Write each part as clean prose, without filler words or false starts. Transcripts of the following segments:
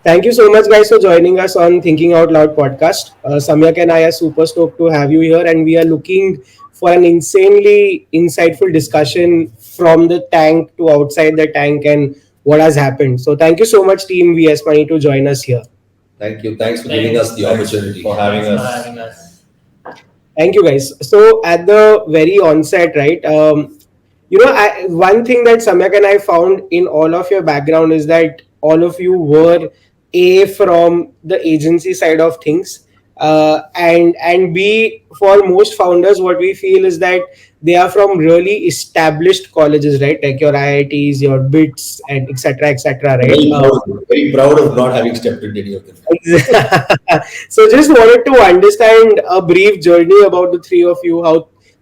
Thank you so much, guys, for joining us on Thinking Out Loud podcast. Samyak and I are super stoked to have you here, and we are looking for an insanely insightful discussion from the tank to outside the tank and what has happened. So, thank you so much, Team VS Money, to join us here. Thank you. Thanks for giving us the opportunity. For having us. Thank you, guys. So, at the very onset, right, one thing that Samyak and I found in all of your background is that all of you were A, from the agency side of things, and B, for most founders, what we feel is that they are from really established colleges, right? Like your IITs, your BITS, and etc., right? Very proud of not having stepped into any of them. So just wanted to understand a brief journey about the three of you,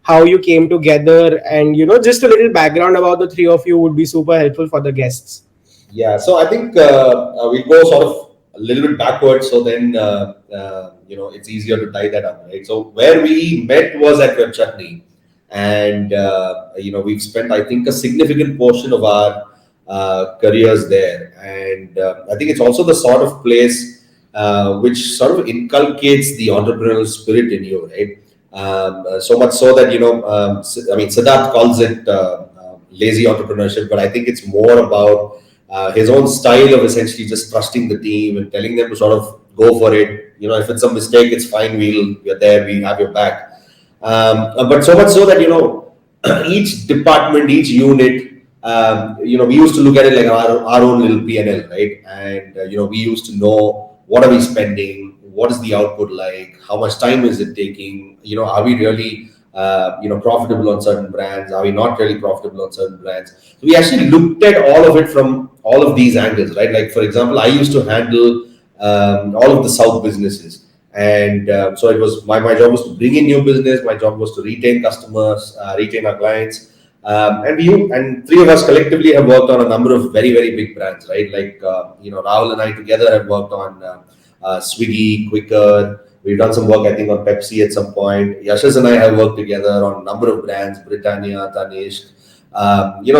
how you came together, and just a little background about the three of you would be super helpful for the guests. Yeah, so I think we'll go sort of a little bit backwards, so then it's easier to tie that up, right? So where we met was at Web Chutney, and we've spent, I think, a significant portion of our careers there, and I think it's also the sort of place which sort of inculcates the entrepreneurial spirit in you, right? So much so that Siddharth calls it lazy entrepreneurship, but I think it's more about his own style of essentially just trusting the team and telling them to sort of go for it. If it's a mistake, it's fine. We're there. We have your back. But so much so that each department, each unit, we used to look at it like our own little P&L, right? And we used to know what are we spending, what is the output like, how much time is it taking, are we really profitable on certain brands, are we not really profitable on certain brands. So we actually looked at all of it from all of these angles, right? Like, for example, I used to handle all of the South businesses, and so it was my job was to bring in new business, my job was to retain customers, retain our clients. And three of us collectively have worked on a number of very, very big brands, right? Like, Rahul and I together have worked on Swiggy, Quicker. We've done some work, I think, on Pepsi at some point. Yashas and I have worked together on a number of brands, Britannia, Tanishq.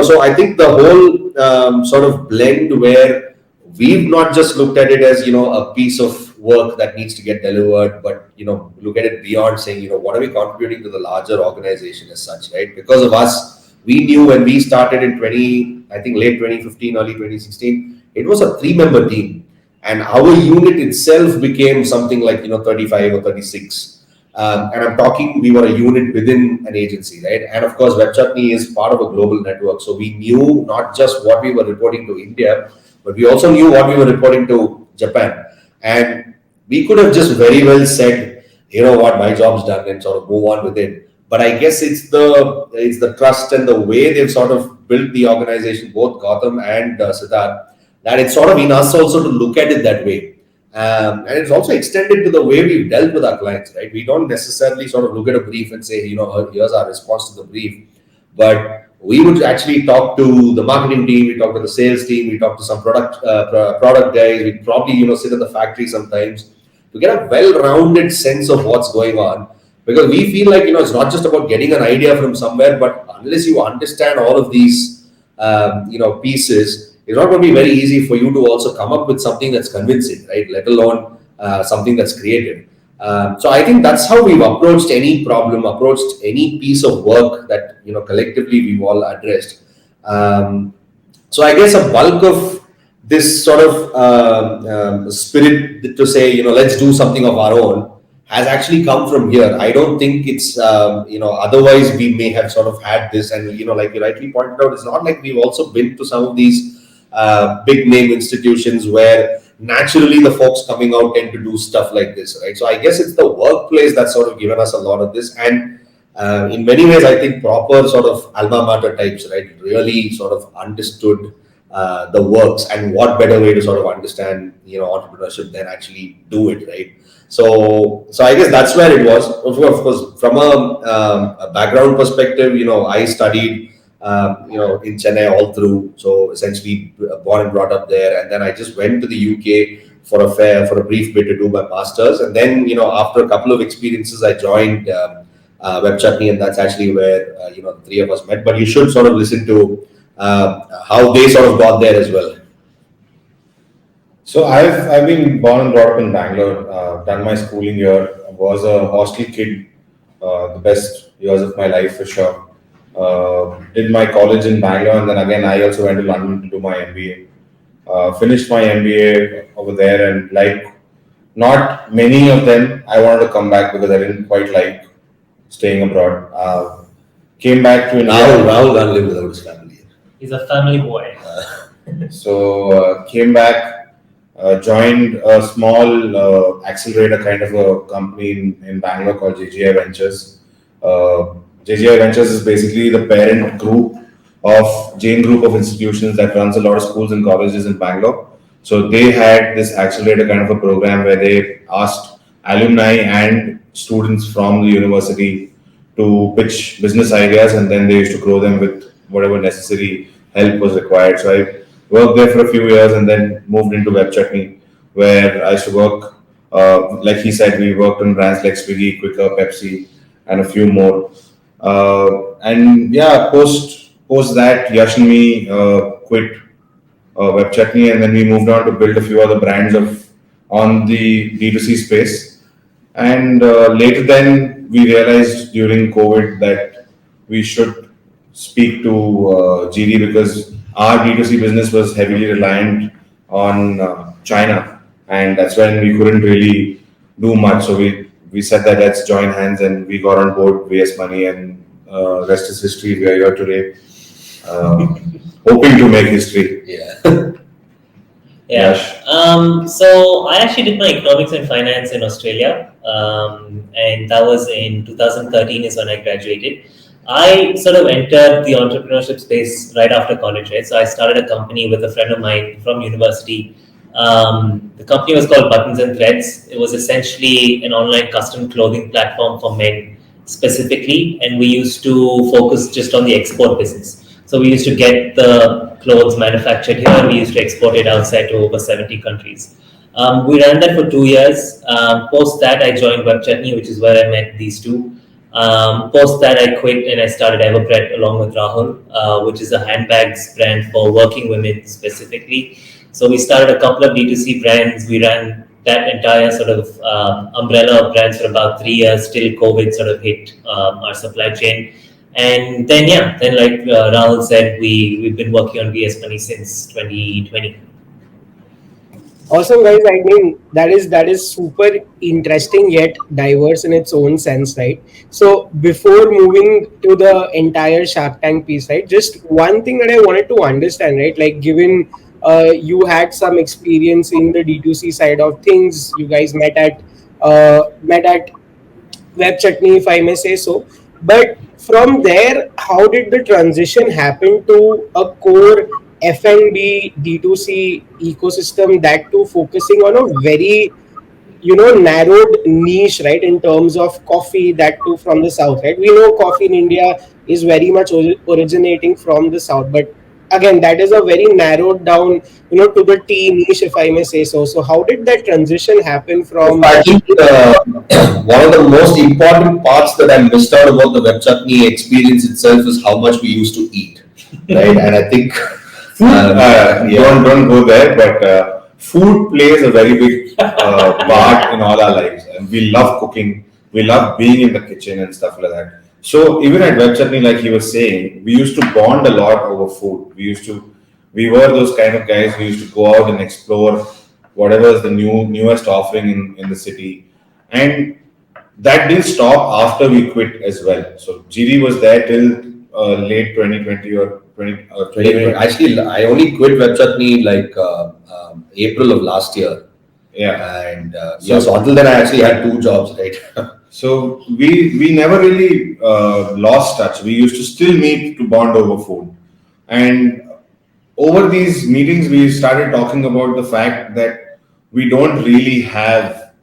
So I think the whole sort of blend where we've not just looked at it as, a piece of work that needs to get delivered, but, look at it beyond saying, what are we contributing to the larger organization as such, right? Because of us, we knew when we started in late 2015, early 2016, it was a 3-member team. And our unit itself became something like 35 or 36. And I'm talking, we were a unit within an agency, right? And of course, Web Chutney is part of a global network. So we knew not just what we were reporting to India, but we also knew what we were reporting to Japan. And we could have just very well said, what, my job's done, and sort of move on with it. But I guess it's the trust and the way they've sort of built the organization, both Gautam and Siddharth, that it's sort of in us also to look at it that way. And it's also extended to the way we've dealt with our clients, right? We don't necessarily sort of look at a brief and say, here's our response to the brief. But we would actually talk to the marketing team, we talk to the sales team, we talk to some product guys, we probably, sit at the factory sometimes to get a well-rounded sense of what's going on. Because we feel like, it's not just about getting an idea from somewhere, but unless you understand all of these, pieces, it's not going to be very easy for you to also come up with something that's convincing, right? Let alone something that's creative. So I think that's how we've approached any problem, approached any piece of work that collectively we've all addressed. So I guess a bulk of this sort of spirit to say, let's do something of our own has actually come from here. I don't think it's otherwise we may have sort of had this, and like you rightly pointed out, it's not like we've also been to some of these big name institutions where naturally the folks coming out tend to do stuff like this, right? So I guess it's the workplace that's sort of given us a lot of this, and in many ways I think proper sort of alma mater types, right, really sort of understood the works, and what better way to sort of understand entrepreneurship than actually do it, right? So I guess that's where it was. Of course, from a background perspective, I studied in Chennai all through. So essentially born and brought up there. And then I just went to the UK for a brief bit to do my master's. And then, after a couple of experiences, I joined Web Chutney, and that's actually where, the three of us met. But you should sort of listen to how they sort of got there as well. So I've been born and brought up in Bangalore. Done my schooling here. Was a hostel kid. The best years of my life for sure. Did my college in Bangalore, and then again I also went to London to do my MBA. Finished my MBA over there, and like not many of them, I wanted to come back because I didn't quite like staying abroad. Came back to India. Rahul can't live without his family. He's a family boy. So came back, joined a small accelerator kind of a company in Bangalore called JGI Ventures. JGI Ventures is basically the parent group of Jain Group of institutions that runs a lot of schools and colleges in Bangalore. So they had this accelerator kind of a program where they asked alumni and students from the university to pitch business ideas, and then they used to grow them with whatever necessary help was required. So I worked there for a few years and then moved into Web Chutney, where I used to work. Like he said, we worked on brands like Swiggy, Quicker, Pepsi, and a few more. And yeah, post that, Yash and me quit Web Chutney, and then we moved on to build a few other brands of on the D2C space. And later, then we realized during COVID that we should speak to GD because our D2C business was heavily reliant on China, and that's when we couldn't really do much. So we said that let's join hands, and we got on board VS Money, and rest is history. We are here today, hoping to make history. Yeah. Yeah. So I actually did my economics and finance in Australia, and that was in 2013 is when I graduated. I sort of entered the entrepreneurship space right after college, right? So I started a company with a friend of mine from university. The company was called Buttons and Threads. It was essentially an online custom clothing platform for men specifically, and we used to focus just on the export business. So we used to get the clothes manufactured here, and we used to export it outside to over 70 countries. We ran that for 2 years. Post that, I joined Web Chutney, which is where I met these two. Post that, I quit and I started Everbread along with Rahul, which is a handbags brand for working women specifically. So we started a couple of D2C brands. We ran that entire sort of umbrella of brands for about 3 years till COVID sort of hit our supply chain. And then, yeah, then like Rahul said, we've been working on VS Money since 2020. Awesome, guys. I mean, that is super interesting yet diverse in its own sense, right? So before moving to the entire Shark Tank piece, right? Just one thing that I wanted to understand, right? Like, given you had some experience in the D2C side of things, you guys met at Web Chutney, if I may say so. But from there, how did the transition happen to a core F&B D2C ecosystem, that too focusing on a very narrowed niche, right, in terms of coffee, that too from the south, right? We know coffee in India is very much originating from the south, but again, that is a very narrowed down, to the tea niche, if I may say so. So how did that transition happen from? I think one of the most important parts that I missed out about the Web Chutney experience itself is how much we used to eat, right? And I think don't go there, but food plays a very big part in all our lives, and we love cooking. We love being in the kitchen and stuff like that. So even at Web Chutney, like he was saying, we used to bond a lot over food. We were those kind of guys who used to go out and explore whatever is the newest offering in the city, and that didn't stop after we quit as well. So GD was there till late 2020 or 2020. Actually, I only quit Web Chutney like April of last year. Yeah, and so until then I actually had two jobs, right? So we never really lost touch. We used to still meet to bond over food, and over these meetings we started talking about the fact that we don't really have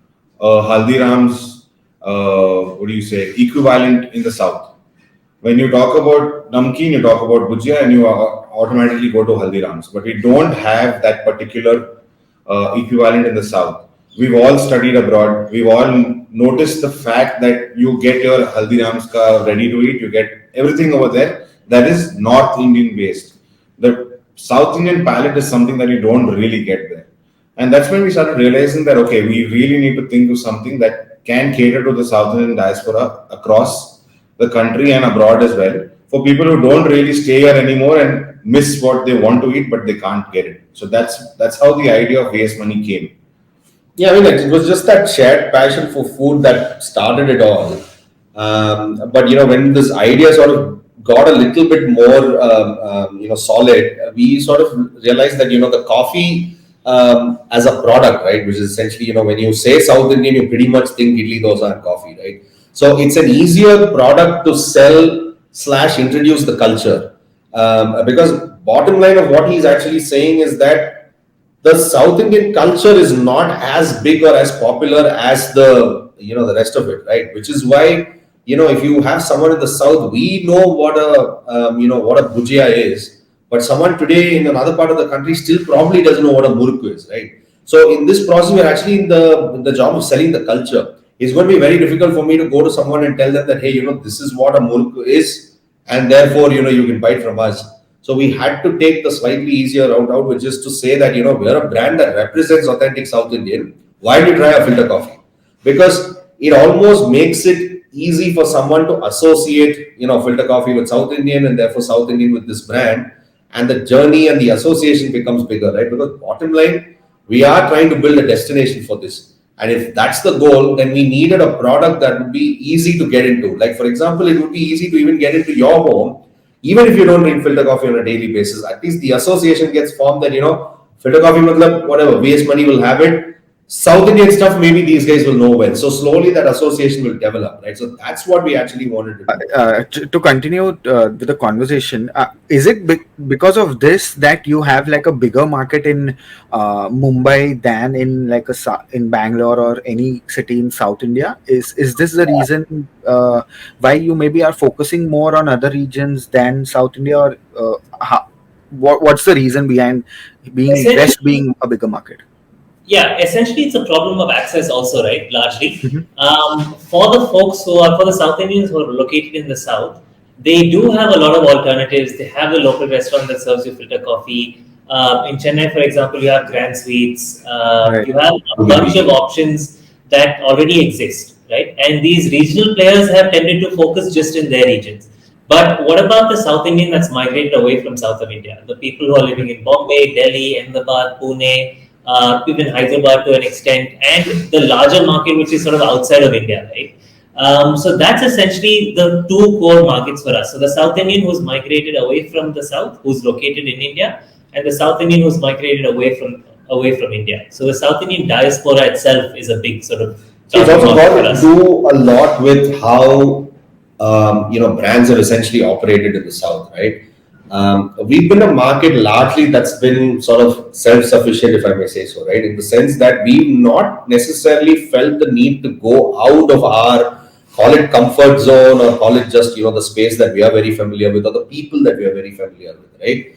a Haldiram's what do you say equivalent in the south. When you talk about namkeen, you talk about bhujia, and you automatically go to Haldiram's. But we don't have that particular equivalent in the south. We've all studied abroad. We've all noticed the fact that you get your Haldiram's ka ready to eat. You get everything over there that is North Indian based. The South Indian palate is something that you don't really get there. And that's when we started realizing that, okay, we really need to think of something that can cater to the South Indian diaspora across the country and abroad as well. For people who don't really stay here anymore and miss what they want to eat, but they can't get it. So that's how the idea of Waste Money came. Yeah, I mean, it was just that shared passion for food that started it all. But when this idea sort of got a little bit more, solid, we sort of realized that the coffee as a product, right, which is essentially when you say South Indian, you pretty much think idli, dosa, and coffee, right? So it's an easier product to sell slash introduce the culture, because bottom line of what he's actually saying is that the South Indian culture is not as big or as popular as the rest of it, right? Which is why if you have someone in the South, we know what a bhujia is, but someone today in another part of the country still probably doesn't know what a muruk is, right? So in this process, we're actually in the job of selling the culture. It's going to be very difficult for me to go to someone and tell them that, hey, this is what a muruk is, and therefore you can buy it from us. So we had to take the slightly easier route out, which is to say that we're a brand that represents authentic South Indian. Why do you try a filter coffee? Because it almost makes it easy for someone to associate filter coffee with South Indian, and therefore South Indian with this brand, and the journey and the association becomes bigger, right? Because bottom line, we are trying to build a destination for this. And if that's the goal, then we needed a product that would be easy to get into. Like, for example, it would be easy to even get into your home, even if you don't drink filter coffee on a daily basis. At least the association gets formed that, filter coffee, matlab, whatever, Waste Money will have it. South Indian stuff, maybe these guys will know well. So slowly that association will develop, right? So that's what we actually wanted to do. To continue with the conversation, is it because of this that you have like a bigger market in Mumbai than in like in Bangalore or any city in South India? Is this the reason why you maybe are focusing more on other regions than South India, or what's the reason behind being West being a bigger market? Yeah, essentially it's a problem of access also, right? Largely. Mm-hmm. For the South Indians who are located in the South, they do have a lot of alternatives. They have a local restaurant that serves you filter coffee. In Chennai, for example, you have Grand Sweets. Right. You have a bunch of options that already exist, right? And these regional players have tended to focus just in their regions. But what about the South Indian that's migrated away from South of India? The people who are living in Bombay, Delhi, Ahmedabad, Pune, even Hyderabad to an extent, and the larger market, which is sort of outside of India, right? So that's essentially the two core markets for us. So the South Indian who's migrated away from the South, who's located in India, and the South Indian who's migrated away from India. So the South Indian diaspora itself is a big sort of. So it's also got to do a lot with how brands have essentially operated in the South, right? We've been a market largely that's been sort of self-sufficient, if I may say so, right? In the sense that we've not necessarily felt the need to go out of our, call it comfort zone, or call it just, the space that we are very familiar with, or the people that we are very familiar with, right?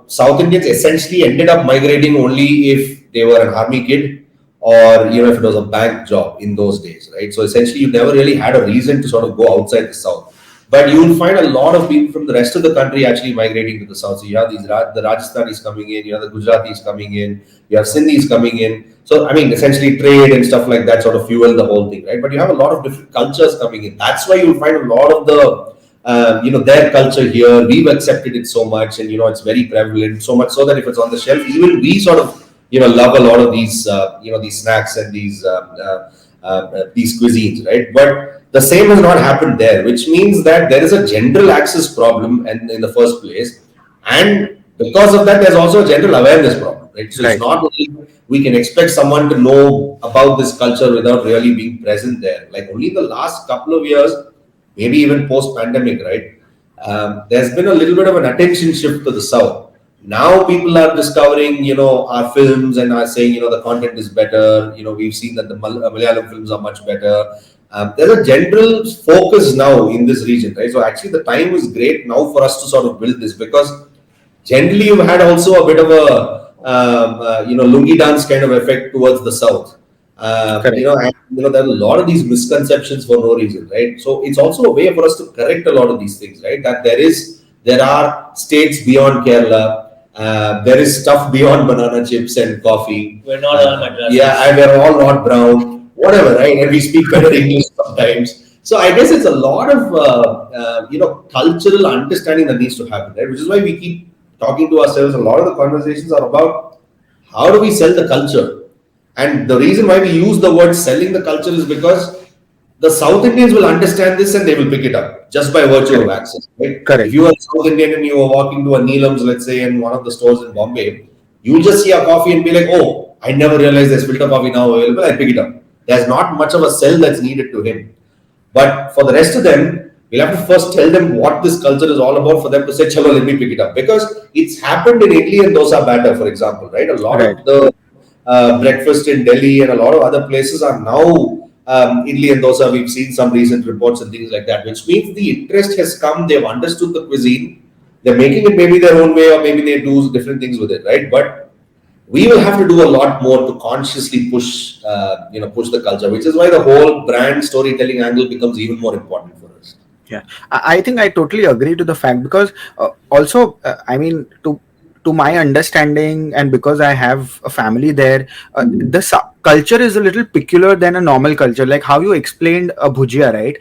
South Indians essentially ended up migrating only if they were an army kid, or if it was a bank job in those days, right? So essentially you never really had a reason to sort of go outside the South. But you'll find a lot of people from the rest of the country actually migrating to the South. So you have the Rajasthanis coming in, you have the Gujaratis coming in, you have Sindhis coming in. So, I mean, essentially trade and stuff like that sort of fuel the whole thing, right? But you have a lot of different cultures coming in. That's why you'll find a lot of their culture here. We've accepted it so much, and, it's very prevalent, so much so that if it's on the shelf, even we sort of, love a lot of these, these snacks and these cuisines, right? But the same has not happened there, which means that there is a general access problem in the first place. And because of that, there's also a general awareness problem, right? So it's not only we can expect someone to know about this culture without really being present there. Like only in the last couple of years, maybe even post-pandemic, right? There's been a little bit of an attention shift to the South. Now people are discovering, our films and are saying, the content is better. We've seen that the Malayalam films are much better. There's a general focus now in this region, right? So actually the time is great now for us to sort of build this, because generally you've had also a bit of a, lungi dance kind of effect towards the South. There are a lot of these misconceptions for no reason, right? So it's also a way for us to correct a lot of these things, right? That there are states beyond Kerala, There is stuff beyond banana chips and coffee. We're not all madrasis. Yeah, and we're all not brown, whatever, right? And we speak better English sometimes. So I guess it's a lot of cultural understanding that needs to happen, right? Which is why we keep talking to ourselves. A lot of the conversations are about how do we sell the culture, and the reason why we use the word selling the culture is because the South Indians will understand this and they will pick it up just by virtue of access, right? Correct. If you are South Indian and you are walking to a Neelam's, let's say, in one of the stores in Bombay, you'll just see a coffee and be like, oh, I never realized there's filter coffee now available, I pick it up. There's not much of a sell that's needed to him. But for the rest of them, we'll have to first tell them what this culture is all about for them to say, chalo, let me pick it up. Because it's happened in Italy and dosa batter, for example, right? A lot Right. of the breakfast in Delhi and a lot of other places are now idli and dosa. We've seen some recent reports and things like that, which means the interest has come. They've understood the cuisine. They're making it maybe their own way, or maybe they do different things with it, right? But we will have to do a lot more to consciously push the culture, which is why the whole brand storytelling angle becomes even more important for us. Yeah, I think I totally agree to the fact, because also, I mean, to my understanding, and because I have a family there, culture is a little peculiar than a normal culture. Like how you explained a bhujia, right?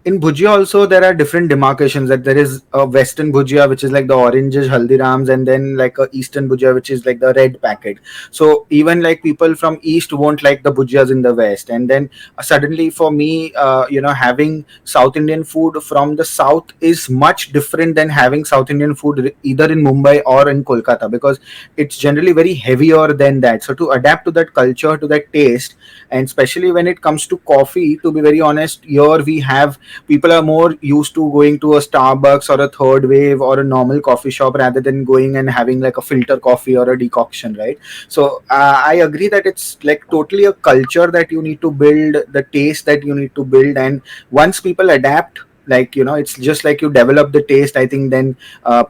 In bhujia also there are different demarcations. That there is a western bhujia which is like the oranges haldirams, and then like a eastern bhujia which is like the red packet. So even like people from east won't like the bhujias in the west, and then suddenly for me, having South Indian food from the south is much different than having South Indian food either in Mumbai or in Kolkata, because it's generally very heavier than that. So to adapt to that culture, to that taste, and especially when it comes to coffee, to be very honest, here we have people are more used to going to a Starbucks or a Third Wave or a normal coffee shop rather than going and having like a filter coffee or a decoction, right? So I agree that it's like totally a culture that you need to build, the taste that you need to build, and once people adapt, like it's just like you develop the taste, I think then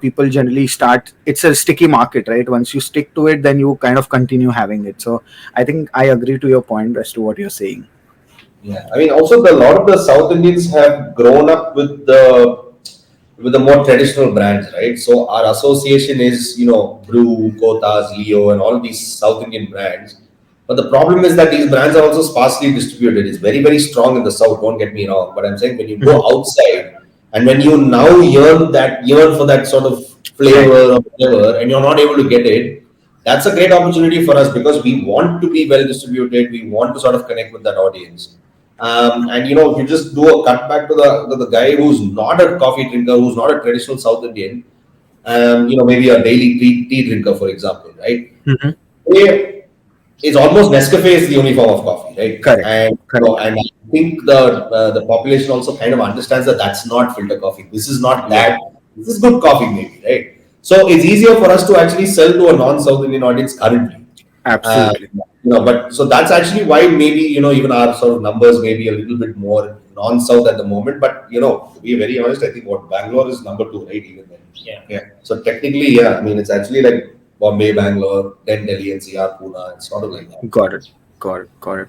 people generally start. It's a sticky market, right? Once you stick to it, then you kind of continue having it. So I think I agree to your point as to what you're saying. Yeah, I mean, also a lot of the South Indians have grown up with the more traditional brands, right? So our association is, Brew, Kothas, Leo, and all these South Indian brands. But the problem is that these brands are also sparsely distributed. It's very, very strong in the south. Don't get me wrong, but I'm saying when you go outside and when you now yearn for that sort of flavor or whatever, and you're not able to get it, that's a great opportunity for us because we want to be well distributed. We want to sort of connect with that audience. And if you just do a cut back to the guy who's not a coffee drinker, who's not a traditional South Indian, maybe a daily tea drinker, for example, right? Mhm. They, it's almost Nescafe is the only form of coffee, right? Correct. And Correct. and I think the population also kind of understands that that's not filter coffee. This is not that. This is good coffee, maybe, right? So it's easier for us to actually sell to a non-South Indian audience currently. Uh, Absolutely. but so that's actually why maybe even our sort of numbers may be a little bit more non-South at the moment. But to be very honest, I think what Bangalore is number 2, right? Even then. Yeah. So technically, yeah, I mean it's actually like Bombay, Bangalore, then Delhi, NCR, Pune. It's sort of like that. Got it. Got it. Got it.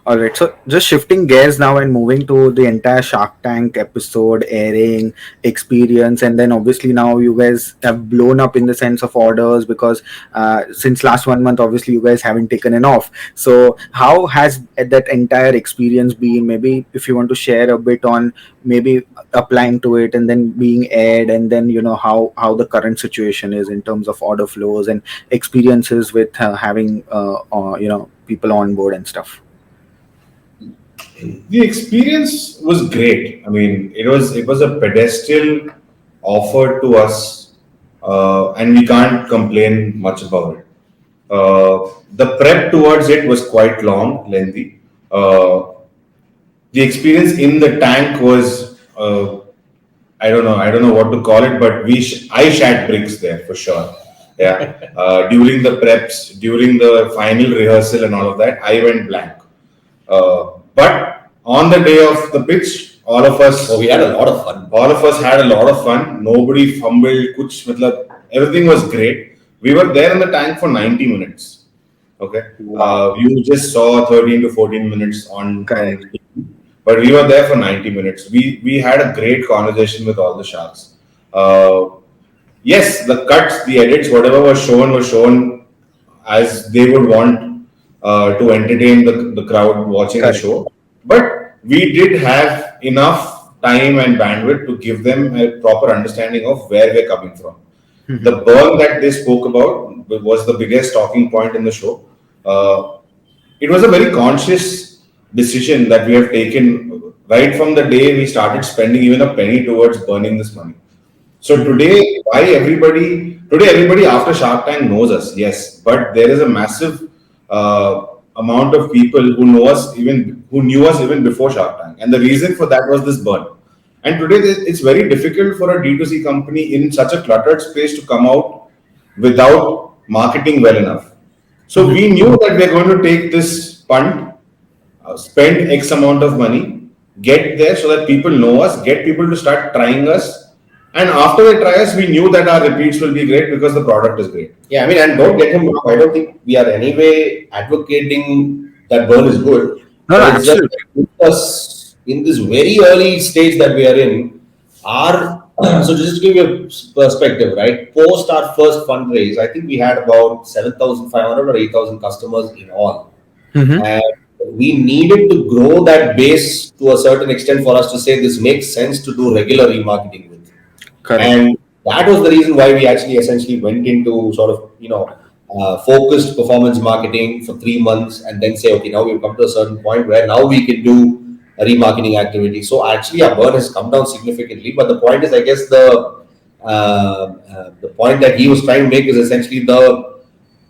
All right. So just shifting gears now and moving to the entire Shark Tank episode airing experience, and then obviously now you guys have blown up in the sense of orders, because since last 1 month, obviously you guys haven't taken an off. So how has that entire experience been? Maybe if you want to share a bit on maybe applying to it and then being aired, and then how the current situation is in terms of order flows and experiences with having people on board and stuff. The experience was great. I mean, it was a pedestal offered to us, and we can't complain much about it. The prep towards it was quite long, lengthy. The experience in the tank was, I don't know what to call it, but I shat bricks there for sure. Yeah, during the preps, during the final rehearsal and all of that, I went blank. But on the day of the pitch, all of us, So we had a lot of fun. all of us had a lot of fun. Nobody fumbled. Kuch, matlab, everything was great. We were there in the tank for 90 minutes. Okay, you just saw 13 to 14 minutes on Correct. but we were there for 90 minutes. We had a great conversation with all the sharks. yes, the cuts, the edits, whatever was shown as they would want to entertain the crowd watching the Correct. show. But we did have enough time and bandwidth to give them a proper understanding of where we're coming from. The Mhm. burn that they spoke about was the biggest talking point in the show. Uh, it was a very conscious decision that we have taken right from the day we started spending even a penny towards burning this money. So Mhm. today everybody after Shark Tank knows us, yes, but there is a massive amount of people who know us even who knew us even before Shark Tank, and the reason for that was this burn. And today it's very difficult for a D2C company in such a cluttered space to come out without marketing well enough. So Mhm. we knew that we're going to take this punt, spend X amount of money, get there so that people know us, get people to start trying us. And after they try us, we knew that our repeats will be great because the product is great. Yeah, I mean, and don't get him wrong. I don't think we are anyway advocating that burn is good, No, no, but it's just absolutely. that with us in this very early stage that we are in. Our so just to give you a perspective, right? Post our first fundraise, I think we had about 7,500 or 8,000 customers in all, Mhm. and we needed to grow that base to a certain extent for us to say this makes sense to do regular remarketing with. Correct. And that was the reason why we actually essentially went into sort of, focused performance marketing for 3 months and then say, okay, now we've come to a certain point where now we can do a remarketing activity. So actually our burn has come down significantly. But the point is, I guess the point that he was trying to make is essentially the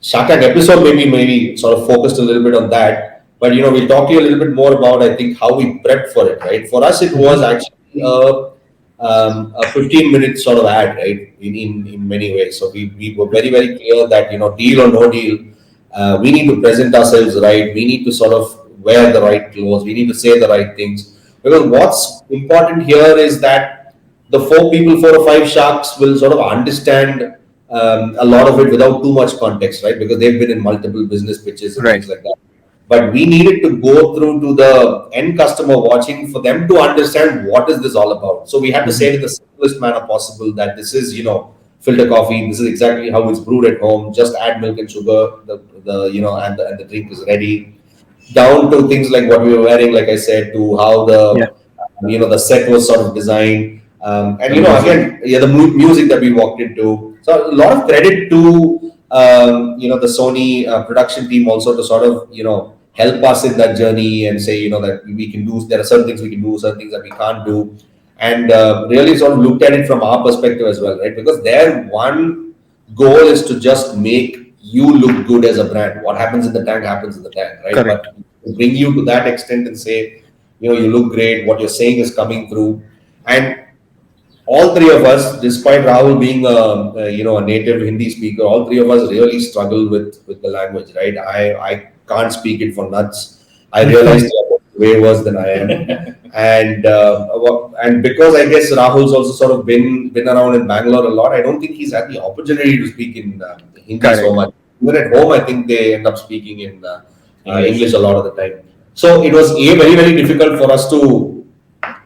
Shark Tank episode maybe sort of focused a little bit on that. But we'll talk to you a little bit more about I think how we prepped for it, right? For us, it was Mhm. actually a 15-minute sort of ad, right? In many ways. So we were very very clear that deal or no deal, we need to present ourselves right. We need to sort of wear the right clothes. We need to say the right things because what's important here is that the four or five sharks will sort of understand a lot of it without too much context, right? Because they've been in multiple business pitches and Right. things like that. But we needed to go through to the end customer watching for them to understand what is this all about. So we had to say Mhm. it in the simplest manner possible that this is, filter coffee. This is exactly how it's brewed at home. Just add milk and sugar. And the drink is ready down to things like what we were wearing, like I said, to how Yeah. the set was sort of designed, and The music. again, yeah, the music that we walked into. So a lot of credit to the Sony production team also to sort of help us in that journey and say that we can do. There are certain things we can do, certain things that we can't do, and really sort of looked at it from our perspective as well, right? Because their one goal is to just make you look good as a brand. What happens in the tank happens in the tank, right? Correct. But to bring you to that extent and say, you look great, what you're saying is coming through. And all three of us, despite Rahul being a native Hindi speaker, all three of us really struggle with the language, right? I can't speak it for nuts. I realized you're way worse than I am, and because I guess Rahul's also sort of been around in Bangalore a lot, I don't think he's had the opportunity to speak in Hindi so Correct. much. Even at home, I think they end up speaking in English. English a lot of the time. So it was very very difficult for us to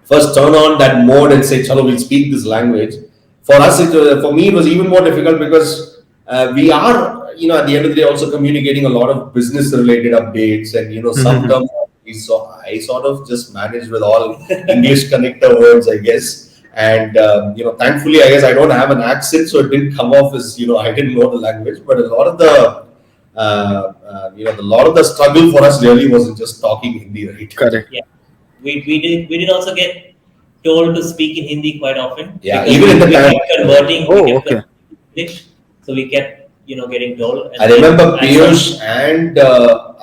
first turn on that mode and say, "Chalo, we'll speak this language." For me, it was even more difficult because we are, at the end of the day, also communicating a lot of business-related updates and some Mhm. terms. So I sort of just managed with all English connector words, I guess. And thankfully, I guess I don't have an accent, so it didn't come off as I didn't know the language. But a lot of the lot of the struggle for us really wasn't just talking Hindi, right? Correct. Yeah, we did also get told to speak in Hindi quite often Yeah, because even in the we time. kept converting, we Oh, kept okay. converting to English, so we kept getting told, I and then remember at some Piyush and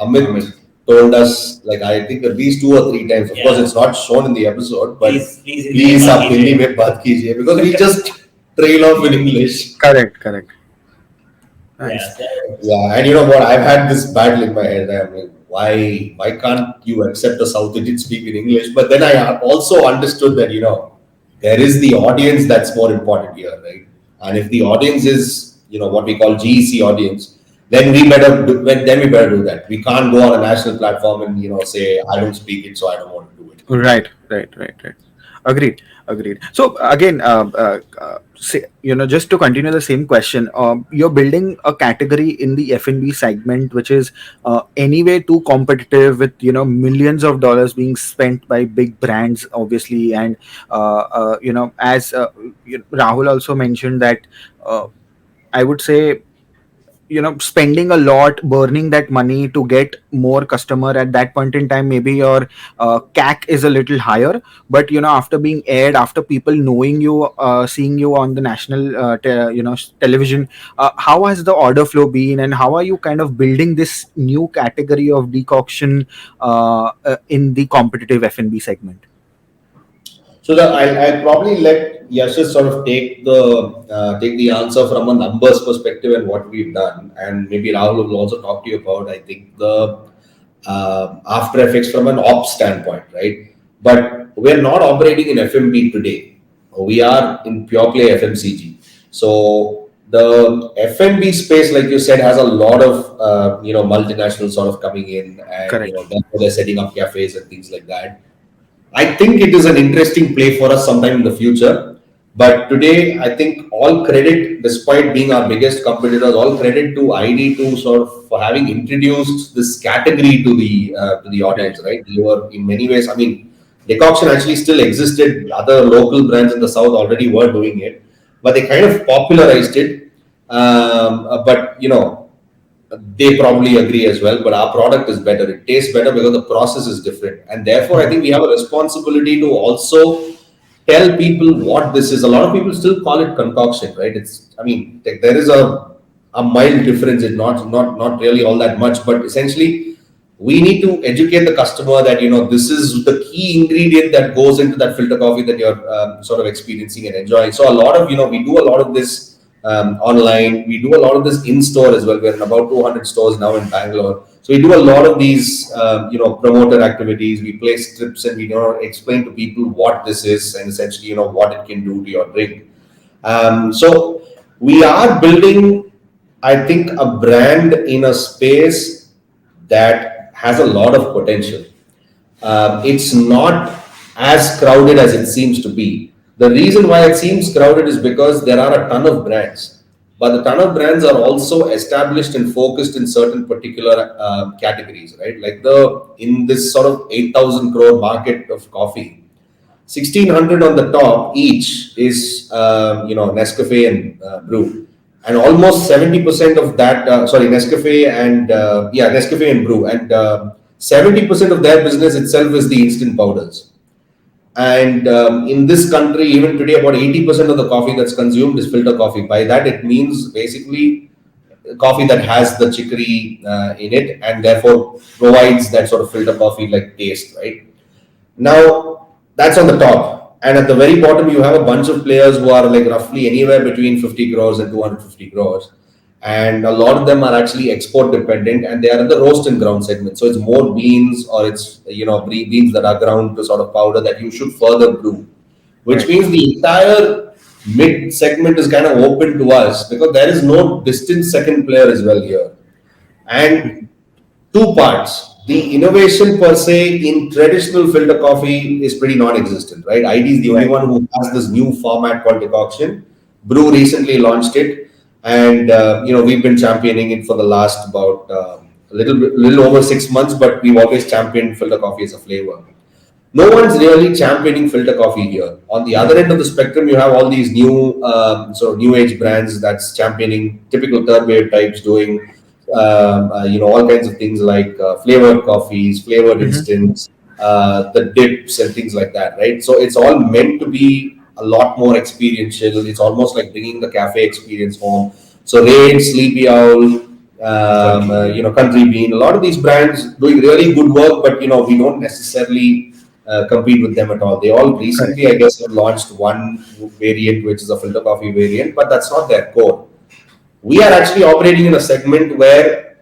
Amit Amit. told us, like, I think at least 2 or 3 times. Of course, yeah, it's not shown in the episode, but please Hindi mein please baat आप Hindi kijiye. में बात कीजिए because we just trail off in English. Correct. Correct. Yeah, Nice. so Yeah, and you know what? I've had this battle in my head. I'm like, why can't you accept a South Indian speak in English? But then I also understood that there is the audience that's more important here, right? And if the audience is what we call GEC audience, then we better do that. We can't go on a national platform and say I don't speak it, so I don't want to do it. Right. Right. Right. Right. Agreed, agreed. So again, just to continue the same question, you're building a category in the F&B segment, which is anyway too competitive, with millions of dollars being spent by big brands, obviously, and as Rahul also mentioned that. I would say spending a lot, burning that money to get more customer at that point in time, maybe your CAC is a little higher, but after being aired, after people knowing you, seeing you on the national television, how has the order flow been, and how are you kind of building this new category of decoction in the competitive F&B segment? So I'll probably let Yashas sort of take the answer from a numbers perspective and what we've done, and maybe Rahul will also talk to you about, I think, the after effects from an ops standpoint, right? But we're not operating in FMB today. We are in pure play FMCG. So the FMB space, like you said, has a lot of multinationals sort of coming in, and Correct. therefore they're setting up cafes and things like that. I think it is an interesting play for us sometime in the future. But today, I think all credit, despite being our biggest competitors, all credit to ID to sort of for having introduced this category to the Right. audience, right? You were in many ways. I mean, decoction actually still existed. Other local brands in the south already were doing it, but they kind of popularized it. But they probably agree as well, but our product is better. It tastes better because the process is different. And therefore, I think we have a responsibility to also tell people what this is. A lot of people still call it concoction, right? I mean, there is a mild difference. It's not really all that much, but essentially, we need to educate the customer that, this is the key ingredient that goes into that filter coffee that you're sort of experiencing and enjoying. So a lot of, we do a lot of this online. We do a lot of this in store as well. We're in about 200 stores now in Bangalore. So we do a lot of these, promoter activities. We play strips and we explain to people what this is and essentially, what it can do to your drink. So we are building, I think, a brand in a space that has a lot of potential. It's not as crowded as it seems to be. The reason why it seems crowded is because there are a ton of brands, but the ton of brands are also established and focused in certain particular categories, right? Like in this sort of 8,000 crore market of coffee, 1,600 on the top each is Nescafe and Brew, and almost 70% of that Nescafe and Nescafe and Brew, and 70% of their business itself is the instant powders. And in this country, even today, about 80% of the coffee that's consumed is filter coffee. By that, it means basically coffee that has the chicory in it and therefore provides that sort of filter coffee like taste, right? Now, that's on the top. And at the very bottom, you have a bunch of players who are like roughly anywhere between 50 crores and 250 crores. And a lot of them are actually export dependent and they are in the roast and ground segment. So it's more beans or it's, beans that are ground to sort of powder that you should further brew, which Right. means the entire mid segment is kind of open to us because there is no distant second player as well here. And two parts. The innovation per se in traditional filter coffee is pretty non-existent, right? ID is the only Right. one who has this new format called decoction. Brew recently launched it, and we've been championing it for the last about little over 6 months. But we've always championed filter coffee as a flavor. No one's really championing filter coffee here. On the other end of the spectrum, you have all these new sort of new age brands that's championing typical third wave types doing all kinds of things like flavored coffees, flavored Mhm. instants, the dips and things like that, right? So it's all meant to be a lot more experiential. It's almost like bringing the cafe experience home. So Raid, Sleepy Owl, Country Bean, a lot of these brands doing really good work, but we don't necessarily compete with them at all. They all Correct. recently, I guess, have launched one variant, which is a filter coffee variant, but that's not their core. We are actually operating in a segment where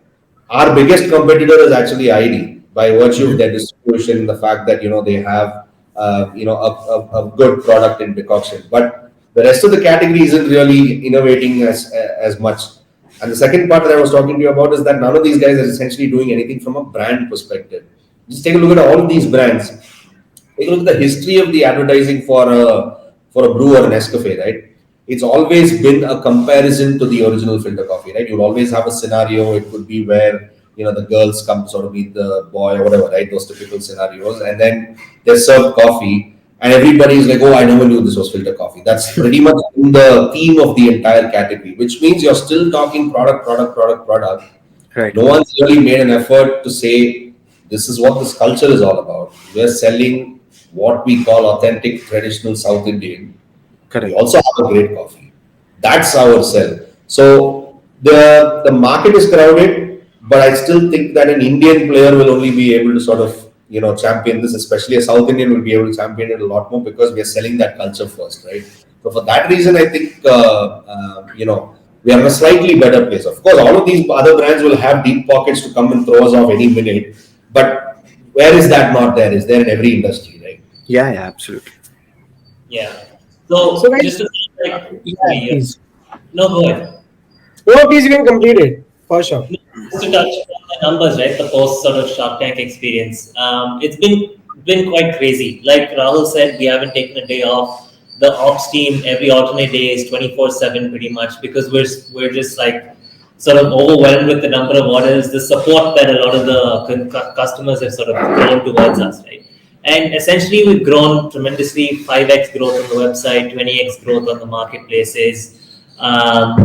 our biggest competitor is actually ID by virtue of Mhm. their distribution, the fact that they have a good product in decoction, but the rest of the category isn't really innovating as much. And the second part that I was talking to you about is that none of these guys are essentially doing anything from a brand perspective. Just take a look at all of these brands. take a look at the history of the advertising for a brew or an Nescafe, right? It's always been a comparison to the original filter coffee, right? You'll always have a scenario. It could be where the girls come to sort of meet the boy or whatever, right? Those typical scenarios, and then they serve coffee, and everybody's like, "Oh, I never knew this was filter coffee." That's pretty much in the theme of the entire category, which means you're still talking product, product, product, product. Right. No one's really made an effort to say this is what this culture is all about. We're selling what we call authentic traditional South Indian. We Correct. also have a great coffee. That's our sell. So the market is crowded, but I still think that an Indian player will only be able to sort of champion this, especially a South Indian will be able to champion it a lot more because we are selling that culture first, right? So for that reason, I think we are in a slightly better place. Of course, all of these other brands will have deep pockets to come and throw us off any minute, but where is that not there? Is there in every industry, right? Yeah, yeah, absolutely. Yeah. So So guys, just to like, yeah, sorry, yeah. please. No, go ahead. No, please, you can complete it for sure. Just to touch on the numbers, right? The post sort of Shark Tank experience. It's been quite crazy. Like Rahul said, we haven't taken a day off. The ops team every alternate day is 24/7 pretty much because we're just like sort of overwhelmed with the number of orders, the support that a lot of the customers have sort of thrown towards us, right? And essentially, we've grown tremendously. 5x growth on the website, 20x growth on the marketplaces.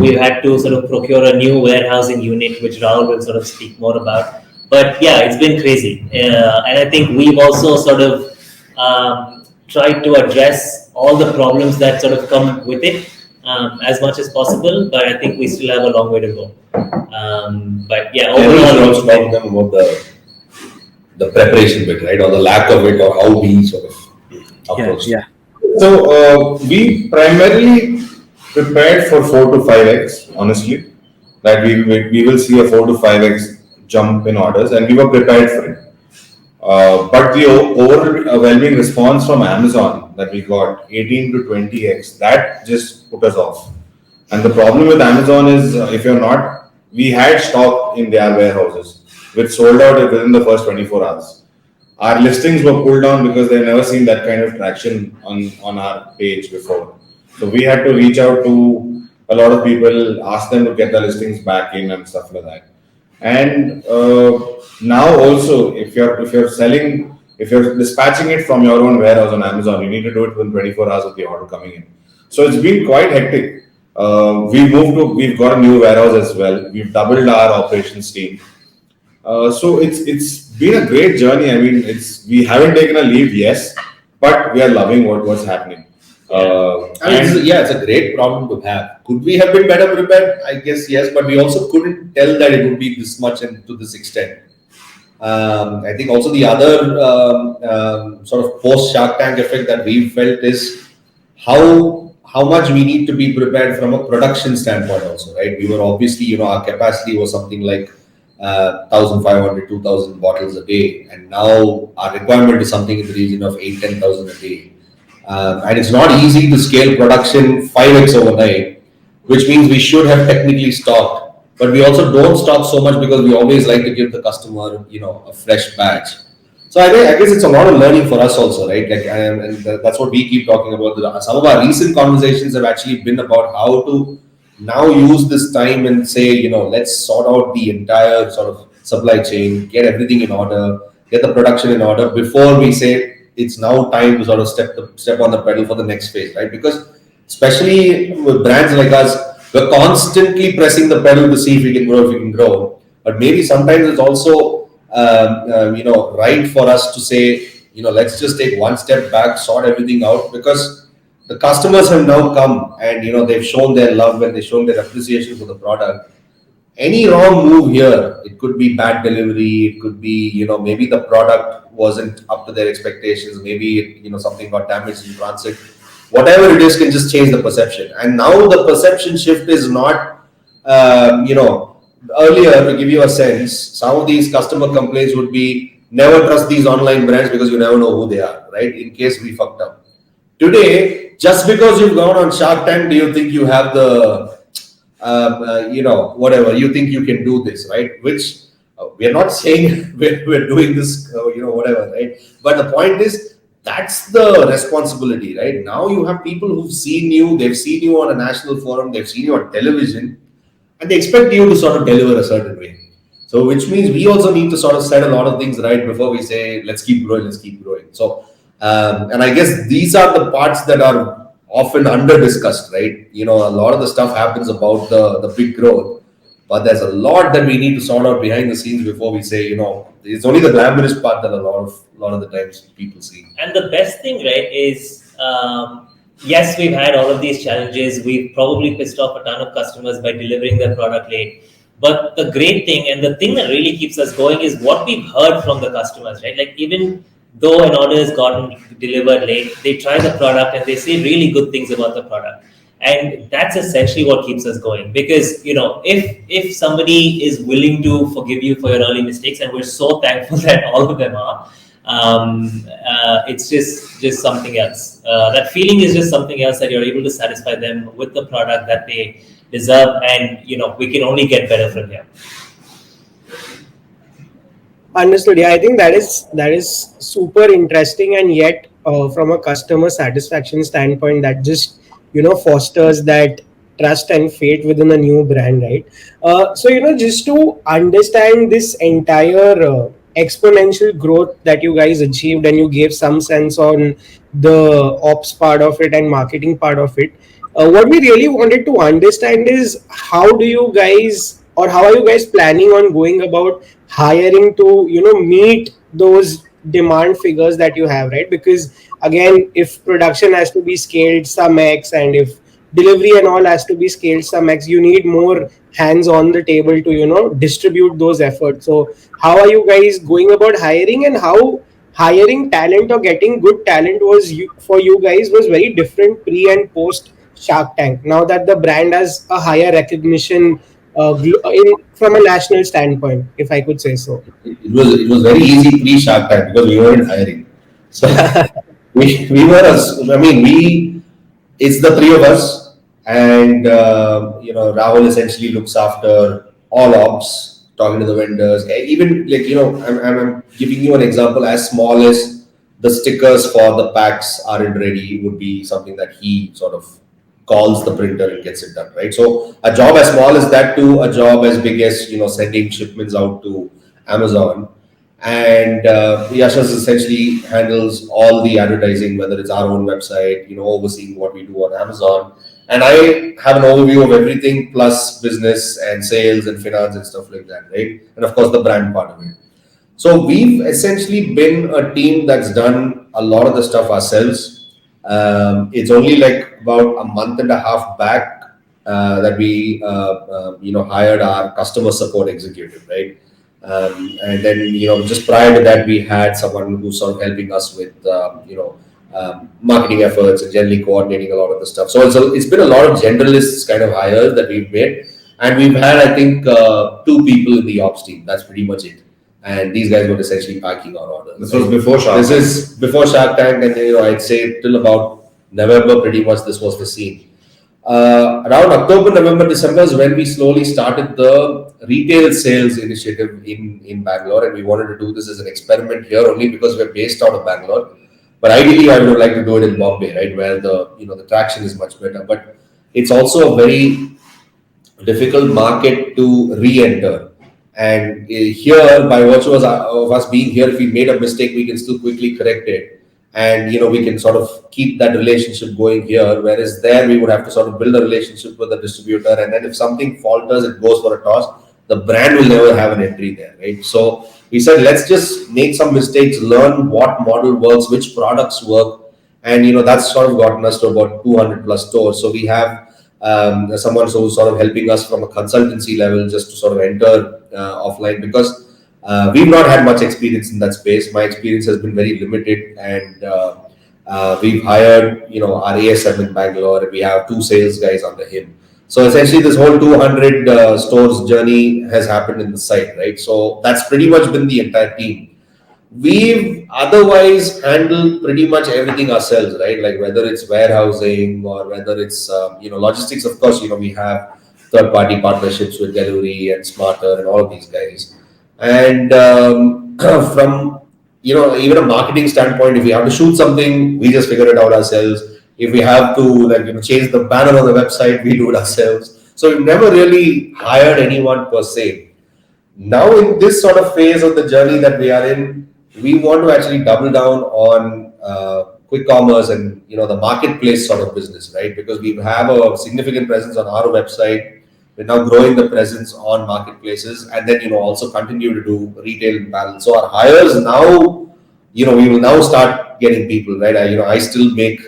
We've had to sort of procure a new warehousing unit, which Rahul will sort of speak more about. But yeah, it's been crazy. And I think we've also sort of tried to address all the problems that sort of come with it as much as possible. But I think we still have a long way to go. But yeah, Generally, should overall, also talk to them about the preparation bit, right, or the lack of it, or how we sort of Yeah, approach it. yeah. So we primarily prepared for 4 to 5x, honestly. That we will see a 4 to 5x jump in orders, and we were prepared for it. But the overwhelming response from Amazon that we got, 18 to 20x, that just put us off. And the problem with Amazon is if you're not, we had stock in their warehouses, which sold out within the first 24 hours. Our listings were pulled down because they've never seen that kind of traction on our page before. So we had to reach out to a lot of people, ask them to get the listings back in and stuff like that. And now also, if you're dispatching it from your own warehouse on Amazon, you need to do it within 24 hours of the order coming in. So it's been quite hectic. We've got a new warehouse as well. We've doubled our operations team. So it's been a great journey. I mean, we haven't taken a leave, yes, but we are loving what's happening. It's a great problem to have. Could we have been better prepared? I guess yes, but we also couldn't tell that it would be this much and to this extent. I think also the other sort of post Shark Tank effect that we felt is how much we need to be prepared from a production standpoint also, right? We were obviously, our capacity was something like 1,500, 2,000 bottles a day, and now our requirement is something in the region of 8,000-10,000 a day. And it's not easy to scale production 5x overnight, which means we should have technically stocked. But we also don't stock so much because we always like to give the customer, a fresh batch. So I guess it's a lot of learning for us also, right? Like, and that's what we keep talking about. Some of our recent conversations have actually been about how to now use this time and say, let's sort out the entire sort of supply chain, get everything in order, get the production in order before we say it's now time to sort of step on the pedal for the next phase, right? Because especially with brands like us, we're constantly pressing the pedal to see if we can grow, But maybe sometimes it's also right for us to say, let's just take one step back, sort everything out, because the customers have now come and they've shown their love and they've shown their appreciation for the product. Any wrong move here, it could be bad delivery, it could be maybe the product wasn't up to their expectations, maybe something got damaged in transit. Whatever it is can just change the perception. And now the perception shift is not earlier, to give you a sense, some of these customer complaints would be never trust these online brands because you never know who they are, right? In case we fucked up. Today, just because you've gone on Shark Tank, do you think you have the whatever, you think you can do this, right? Which we are not saying we're doing this, whatever, right? But the point is, that's the responsibility, right? Now you have people who've seen you, they've seen you on a national forum, they've seen you on television, and they expect you to sort of deliver a certain way. So, which means we also need to sort of set a lot of things right before we say, let's keep growing, let's keep growing. So, and I guess these are the parts that are often under discussed, right? You know, a lot of the stuff happens about the big growth, but there's a lot that we need to sort out behind the scenes before we say, you know, it's only the glamorous part that a lot of the times people see. And the best thing, right, is yes, we've had all of these challenges. We've probably pissed off a ton of customers by delivering their product late. But the great thing and the thing that really keeps us going is what we've heard from the customers, right? Like, even though an order has gotten delivered late, they try the product and they say really good things about the product. And that's essentially what keeps us going, because if somebody is willing to forgive you for your early mistakes, and we're so thankful that all of them are, it's just something else. That feeling is just something else, that you're able to satisfy them with the product that they deserve, and we can only get better from here. Understood. Yeah, I think that is super interesting, and yet from a customer satisfaction standpoint, that just fosters that trust and faith within a new brand, right? So just to understand this entire exponential growth that you guys achieved, and you gave some sense on the ops part of it and marketing part of it. What we really wanted to understand is how do you guys, or how are you guys planning on going about hiring to meet those demand figures that you have, right? Because again, if production has to be scaled some x, and if delivery and all has to be scaled some x, you need more hands on the table to distribute those efforts. So how are you guys going about hiring, and how hiring talent or getting good talent for you guys was very different pre and post Shark Tank, now that the brand has a higher recognition from a national standpoint, if I could say so. It was very easy pre Shark Tank because we weren't hiring. So we were I mean we it's the three of us, and Rahul essentially looks after all ops, talking to the vendors. Even like I'm giving you an example as small as the stickers for the packs aren't ready would be something that he sort of calls the printer and gets it done, right? So a job as small as that to a job as big as sending shipments out to Amazon. And Yashas essentially handles all the advertising, whether it's our own website, overseeing what we do on Amazon. And I have an overview of everything plus business and sales and finance and stuff like that, right? And of course, the brand part of it. So we've essentially been a team that's done a lot of the stuff ourselves. It's only like about a month and a half back that we, hired our customer support executive, right? And then just prior to that we had someone who's sort of helping us with marketing efforts and generally coordinating a lot of the stuff. So it's been a lot of generalists kind of hires that we've made, and we've had I think two people in the ops team. That's pretty much it. And these guys were essentially packing our orders. This was before Shark This Tank. is before Shark Tank, and I'd say till about November, pretty much this was the scene. Around October, November, December is when we slowly started the retail sales initiative in Bangalore, and we wanted to do this as an experiment here only because we're based out of Bangalore. But ideally, I would like to do it in Bombay, right, where the traction is much better. But it's also a very difficult market to re-enter. And here, by virtue of us being here, if we made a mistake, we can still quickly correct it, and we can sort of keep that relationship going here. Whereas there, we would have to sort of build a relationship with the distributor, and then if something falters, it goes for a toss. The brand will never have an entry there, right? So we said, let's just make some mistakes, learn what model works, which products work, and that's sort of gotten us to about 200 plus stores. So we have someone who's sort of helping us from a consultancy level just to sort of enter offline, because we've not had much experience in that space. My experience has been very limited, and we've hired our ASM in Bangalore, and we have two sales guys under him. So essentially, this whole 200 stores journey has happened in the site, right? So that's pretty much been the entire team. We've otherwise handled pretty much everything ourselves, right? Like whether it's warehousing or whether it's logistics. Of course, we have third-party partnerships with delivery and Smarter and all of these guys. And from even a marketing standpoint, if we have to shoot something, we just figure it out ourselves. If we have to change the banner on the website, we do it ourselves. So we've never really hired anyone per se. Now in this sort of phase of the journey that we are in, we want to actually double down on quick commerce and the marketplace sort of business, right? Because we have a significant presence on our website. We're now growing the presence on marketplaces, and then also continue to do retail in parallel. So our hires now, we will now start getting people, right? I still make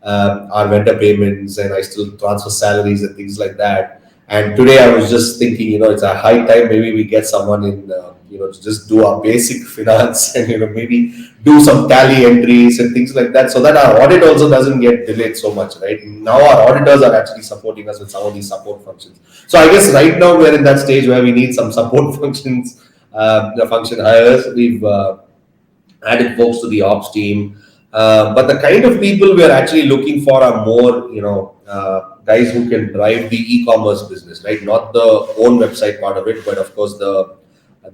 our vendor payments, and I still transfer salaries and things like that. And today I was just thinking, it's a high time maybe we get someone in, to just do our basic finance and, maybe do some tally entries and things like that, so that our audit also doesn't get delayed so much, right? Now our auditors are actually supporting us with some of these support functions. So I guess right now we're in that stage where we need some support functions, the function hires. We've added folks to the ops team. But the kind of people we are actually looking for are more, guys who can drive the e-commerce business, right? Not the own website part of it, but of course the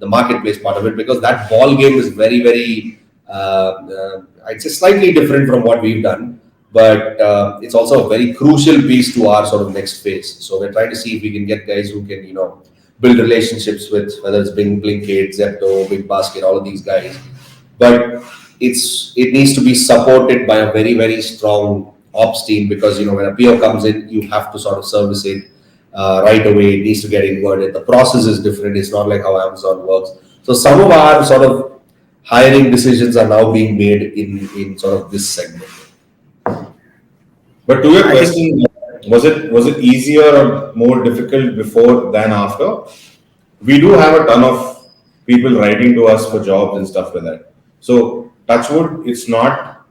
marketplace part of it, because that ball game is very, very, I'd say slightly different from what we've done. But it's also a very crucial piece to our sort of next phase. So we're trying to see if we can get guys who can, build relationships with, whether it's Blinkit, Zepto, Big Basket, all of these guys. But it needs to be supported by a very, very strong ops team, because when a PO comes in, you have to sort of service it right away. It needs to get inverted. The process is different. It's not like how Amazon works. So some of our sort of hiring decisions are now being made in sort of this segment. But to your question, was it easier or more difficult before than after? We do have a ton of people writing to us for jobs and stuff like that. So touchwood, it's not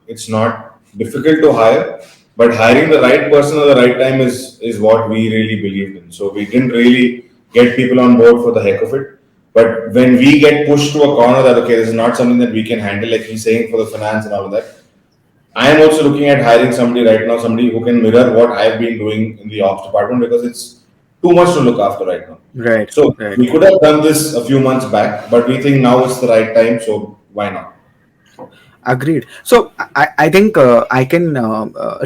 difficult to hire, but hiring the right person at the right time is what we really believed in. So we didn't really get people on board for the heck of it. But when we get pushed to a corner that okay, this is not something that we can handle, like he's saying, for the finance and all of that, I am also looking at hiring somebody right now, somebody who can mirror what I've been doing in the ops department, because it's too much to look after right now. Right. So Right. we could have done this a few months back, but we think now is the right time. So why not? Agreed. So I think I can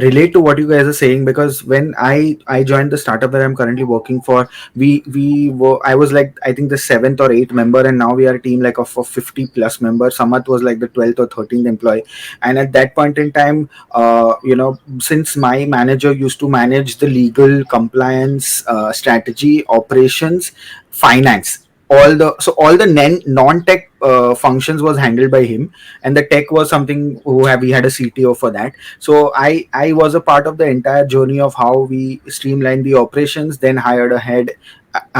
relate to what you guys are saying, because when I joined the startup that I'm currently working for, we were, I was like, I think the 7th or 8th member, and now we are a team like of 50 plus members. Samarth was like the 12th or 13th employee, and at that point in time, since my manager used to manage the legal, compliance, strategy, operations, finance, all the non-tech functions was handled by him, and the tech was something we had a CTO for that. So I was a part of the entire journey of how we streamlined the operations, then hired a head,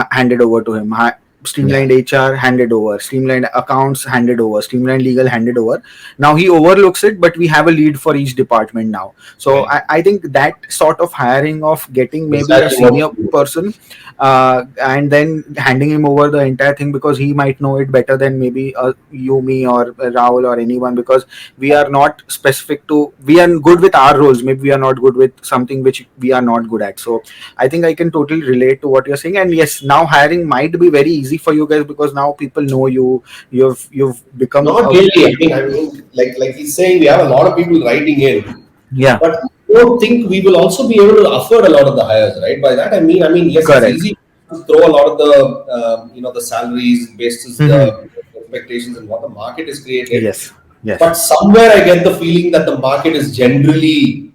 handed over to him, streamlined HR, handed over, streamlined accounts, handed over, streamlined legal, handed over. Now he overlooks it, but we have a lead for each department now. So Right. I think that sort of hiring of getting maybe a Exactly what senior we do. person, and then handing him over the entire thing, because he might know it better than maybe you, me, or Rahul, or anyone, because we are not specific to, we are good with our roles, maybe we are not good with something which we are not good at. So I think I can totally relate to what you're saying. And yes, now hiring might be very easy for you guys, because now people know you, you've become Not a, really. I mean, like he's saying, we have a lot of people writing in, yeah, but I don't think we will also be able to afford a lot of the hires, right? By that I mean, yes, it's correct. easy to throw a lot of the the salaries based on Hmm. the expectations and what the market is created. Yes, yes, But somewhere I get the feeling that the market is generally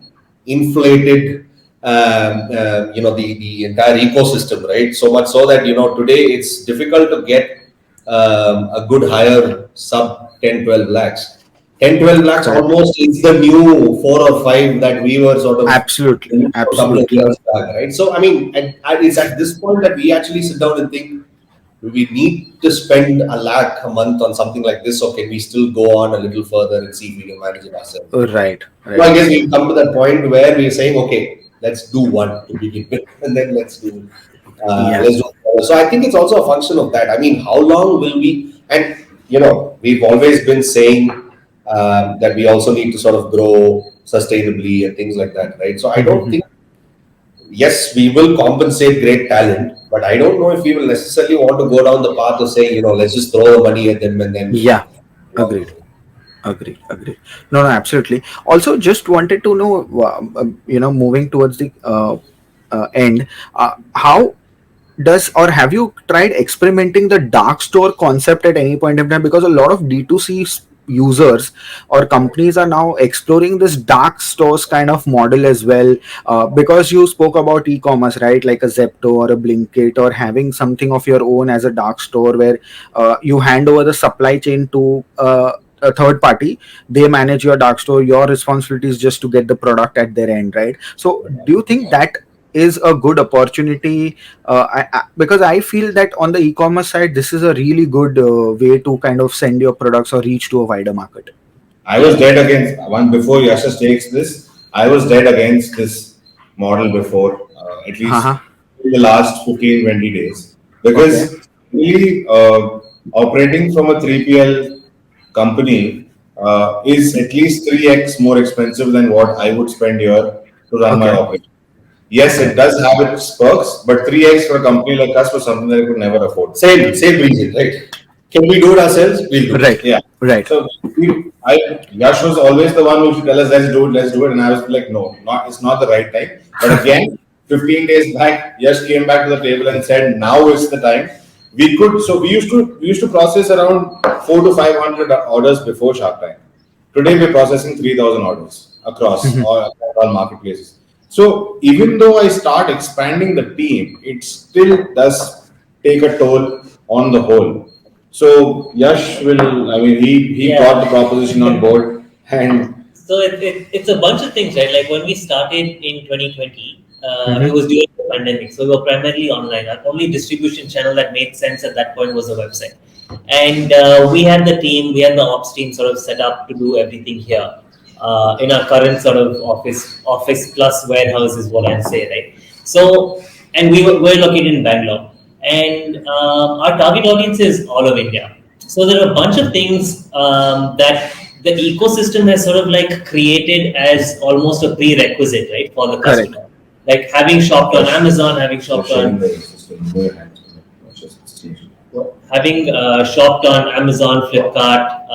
inflated, the entire ecosystem, right? So much so that today it's difficult to get a good hire sub 10 12 lakhs. 10 12 lakhs correct. almost is the new 4 or 5 that we were sort of Absolutely, a couple of absolutely. years back, right? So I mean, it's at this point that we actually sit down and think, we need to spend a lakh a month on something like this, or can we still go on a little further and see if we can manage it ourselves? Right, So I right. guess we've come to that point where we're saying, okay, let's do one to begin with, and then Yeah. let's do. So I think it's also a function of that. I mean, how long will we? And we've always been saying that we also need to sort of grow sustainably and things like that, right? So I don't think, yes, we will compensate great talent, but I don't know if we will necessarily want to go down the path of saying, let's just throw the money at them and then, Yeah, you know, agreed, Agree. No, no, absolutely. Also, just wanted to know, moving towards the end, how does, or have you tried experimenting the dark store concept at any point in time? Because a lot of D2C users or companies are now exploring this dark stores kind of model as well. Because you spoke about e-commerce, right? Like a Zepto or a Blinkit, or having something of your own as a dark store where you hand over the supply chain to a third party. They manage your dark store. Your responsibility is just to get the product at their end, right? So do you think that is a good opportunity? Because I feel that on the e-commerce side, this is a really good way to kind of send your products or reach to a wider market. I was dead against one before Yasha takes this. I was dead against this model before, at least Uh-huh. in the last 15, 20 days. Okay. Because really, operating from a 3PL company is at least 3x more expensive than what I would spend here to run my Okay. operation. Yes, it Okay. does have its perks, but 3x for a company like us was something that I could never afford. Same reason, right? Can we do it ourselves? We'll do it. Right. Yeah. Right. So Yash was always the one who should tell us, let's do it. And I was like, no, it's not the right time. But again, 15 days back, Yash came back to the table and said, now is the time. We used to process around 4 to 500 orders before Shark Tank. Today we're processing 3,000 orders across all marketplaces. So even though I start expanding the team, it still does take a toll on the whole. So Yash will, I mean, he got the Yeah. proposition on board, and So it's a bunch of things, right? Like when we started in 2020, it Mm-hmm. was during the pandemic, so we were primarily online. Our only distribution channel that made sense at that point was the website, and we had the team, we had the ops team sort of set up to do everything here in our current sort of office plus warehouse is what I'd say, right? So, and we're located in Bangalore, and our target audience is all of India. So there are a bunch of things that the ecosystem has sort of like created as almost a prerequisite, right, for the Correct. customer. Like having shopped on Amazon, having you're shopped sharing on the system. Go ahead. having shopped on Amazon, Flipkart,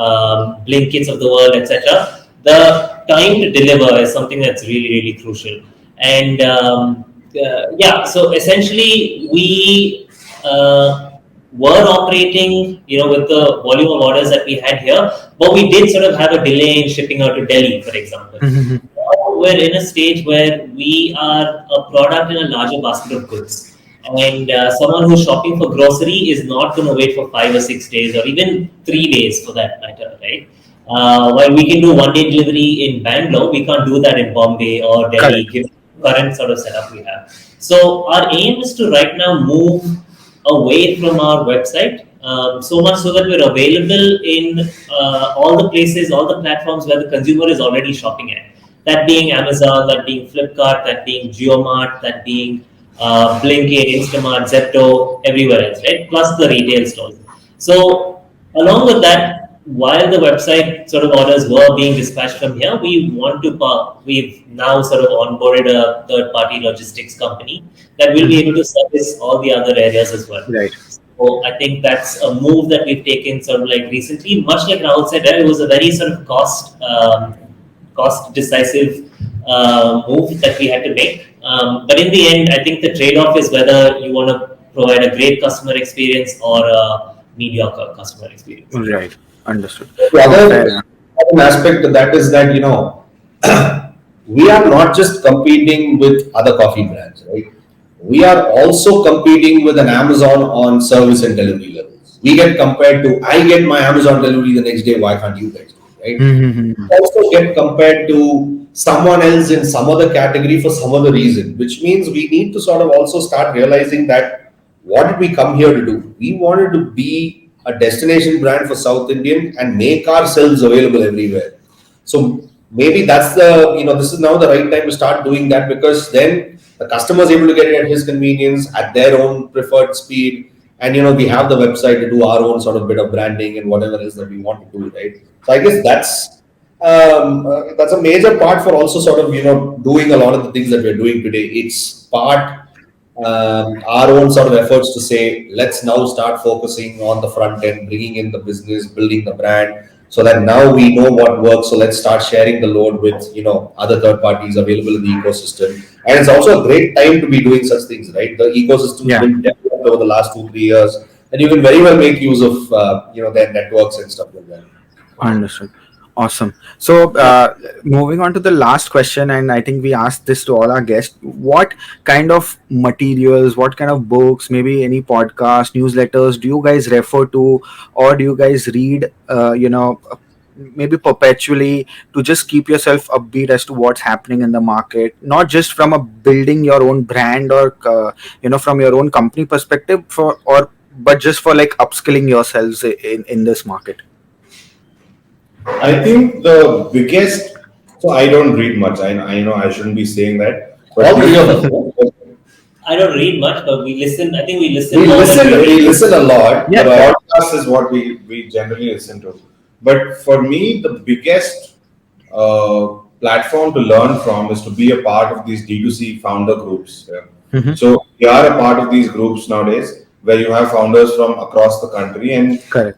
Blinkits of the world, etc., the time to deliver is something that's really, really crucial. And yeah, so essentially we were operating, with the volume of orders that we had here, but we did sort of have a delay in shipping out to Delhi, for example. Mm-hmm. Now we're in a stage where we are a product in a larger basket of goods. And someone who's shopping for grocery is not going to wait for 5 or 6 days or even 3 days for that matter, right? While we can do 1 day delivery in Bangalore, we can't do that in Bombay or Delhi, Correct. given the current sort of setup we have. So our aim is to right now move away from our website, so much so that we're available in all the places, all the platforms where the consumer is already shopping at. That being Amazon, that being Flipkart, that being JioMart, that being Blinkit, Instamart, Zepto, everywhere else, right? Plus the retail stores. So along with that, while the website sort of orders were being dispatched from here, we've now sort of onboarded a third-party logistics company that will be Mm-hmm. able to service all the other areas as well. Right. So I think that's a move that we've taken sort of like recently. Much like Rahul said, it was a very sort of cost decisive move that we had to make. But in the end, I think the trade-off is whether you want to provide a great customer experience or a mediocre customer experience. Right. Understood. The No, fair enough. other aspect of that is that, we are not just competing with other coffee brands, right? We are also competing with an Amazon on service and delivery levels. We get compared to, I get my Amazon delivery the next day, why can't you guys do it, right? Mm-hmm. Also get compared to someone else in some other category for some other reason, which means we need to sort of also start realizing that what did we come here to do? We wanted to be a destination brand for South Indian and make ourselves available everywhere. So maybe that's this is now the right time to start doing that, because then the customer is able to get it at his convenience at their own preferred speed. And we have the website to do our own sort of bit of branding and whatever else that we want to do, right? So I guess that's a major part for also sort of doing a lot of the things that we're doing today. It's part our own sort of efforts to say let's now start focusing on the front end, bringing in the business, building the brand, so that now we know what works. So let's start sharing the load with other third parties available in the ecosystem. And it's also a great time to be doing such things, right? The ecosystem's Yeah. been developed over the last 2 3 years, and you can very well make use of their networks and stuff like that. Understood. Awesome. So, moving on to the last question, and I think we asked this to all our guests. What kind of materials, what kind of books, maybe any podcast, newsletters do you guys refer to, or do you guys read, maybe perpetually to just keep yourself upbeat as to what's happening in the market, not just from a building your own brand or, from your own company perspective, but just for like upskilling yourselves in this market? I think the biggest. So I don't read much. I know I shouldn't be saying that, but All three of us. I don't read much, but we listen. I think we listen We more listen. than we We read. listen a lot. Yeah. But podcast is what we generally listen to. But for me, the biggest platform to learn from is to be a part of these D2C founder groups. Yeah. Mhm. So we are a part of these groups nowadays where you have founders from across the country, and Correct.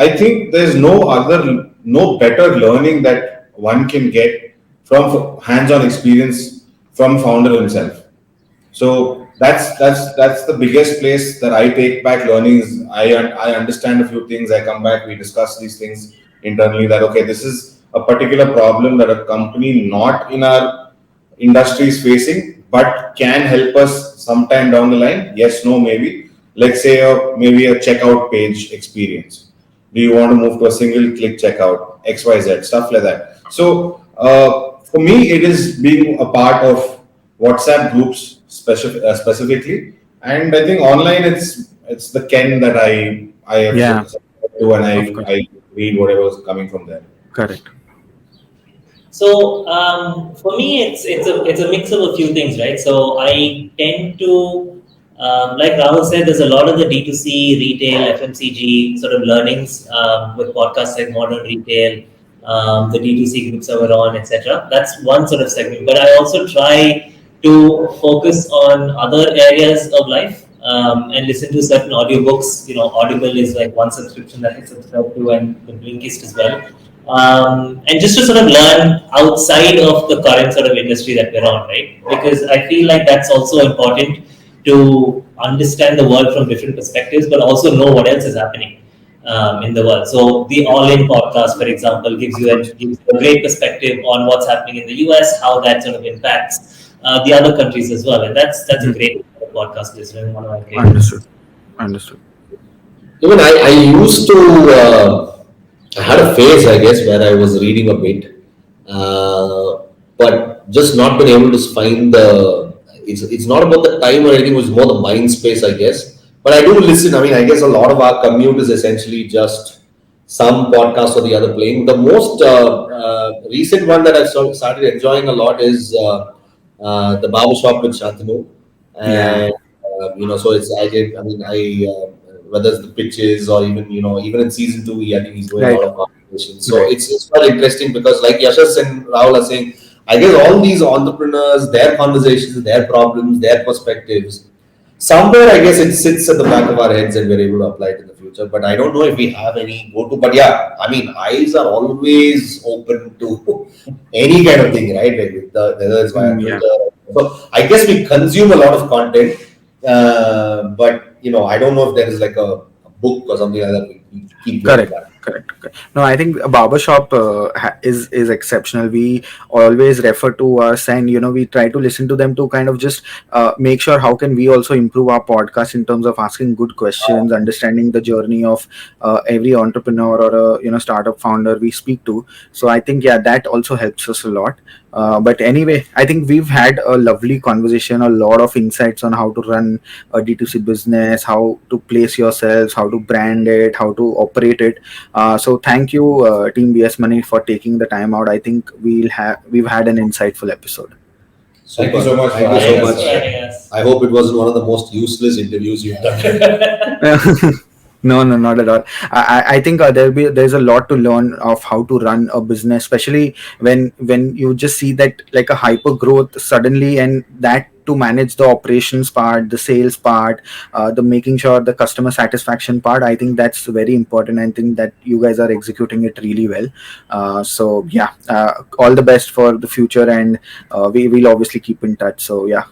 I think there's no better learning that one can get from hands-on experience from founder himself. So that's the biggest place that I take back learning is I understand a few things. I come back, we discuss these things internally. That okay, this is a particular problem that a company not in our industry is facing, but can help us sometime down the line. Yes, no, maybe. Let's say maybe a checkout page experience. Do you want to move to a single click checkout, XYZ, stuff like that? So for me, it is being a part of WhatsApp groups specifically, and I think online it's the Ken that I have Yeah, subscribed to, and of course. I read whatever is coming from there. Correct. So for me, it's a mix of a few things, right? So I tend to, like Rahul said, there's a lot of the D2C, retail, FMCG sort of learnings with podcasts like Modern Retail, the D2C groups that we're on, etc. That's one sort of segment. But I also try to focus on other areas of life and listen to certain audiobooks. Audible is like one subscription that I subscribe to, and the Blinkist as well. And just to sort of learn outside of the current sort of industry that we're on, right? Because I feel like that's also important to understand the world from different perspectives, but also know what else is happening in the world. So the All In podcast, for example, gives you a great perspective on what's happening in the US, how that sort of impacts the other countries as well, and that's a Mhm. great podcast listener, one of my favorites. Understood. Understood. even I used to. I had a phase, I guess, where I was reading a bit, but just not been able to find the. It's not about the time or anything. It was more the mind space, I guess. But I do listen. I mean, I guess a lot of our commute is essentially just some podcast or the other playing. The most recent one that I've started enjoying a lot is the Barbershop with Shantanu, Yeah. and so it's I did. I mean, whether it's the pitches or even even in season 2, I think he's doing a Right. lot of conversations. So Right. it's quite interesting because like Yashas and Rahul are saying, I guess all these entrepreneurs, their conversations, their problems, their perspectives, somewhere I guess it sits at the back of our heads and we're able to apply it in the future. But I don't know if we have any go to. But yeah, I mean, eyes are always open to any kind of thing, right? Like whether it's via Yeah. Twitter. So I guess we consume a lot of content, but I don't know if there is like a book or something like that we keep going Correct. back. Correct. No, I think a barbershop is exceptional. We always refer to us, and we try to listen to them to kind of just make sure how can we also improve our podcast in terms of asking good questions, understanding the journey of every entrepreneur or a startup founder we speak to. So I think, yeah, that also helps us a lot. But anyway, I think we've had a lovely conversation, a lot of insights on how to run a D2C business, how to place yourselves, how to brand it, how to operate it. So thank you, Team BS Money, for taking the time out. I think we've had an insightful episode. Thank you so much for Thank you so having Thanks much. for us. having us. I hope it wasn't one of the most useless interviews you've done. No, no, not at all. I think there's a lot to learn of how to run a business, especially when you just see that like a hyper growth suddenly, and that to manage the operations part, the sales part, the making sure the customer satisfaction part. I think that's very important. I think that you guys are executing it really well. So yeah, all the best for the future, and we will obviously keep in touch. So yeah,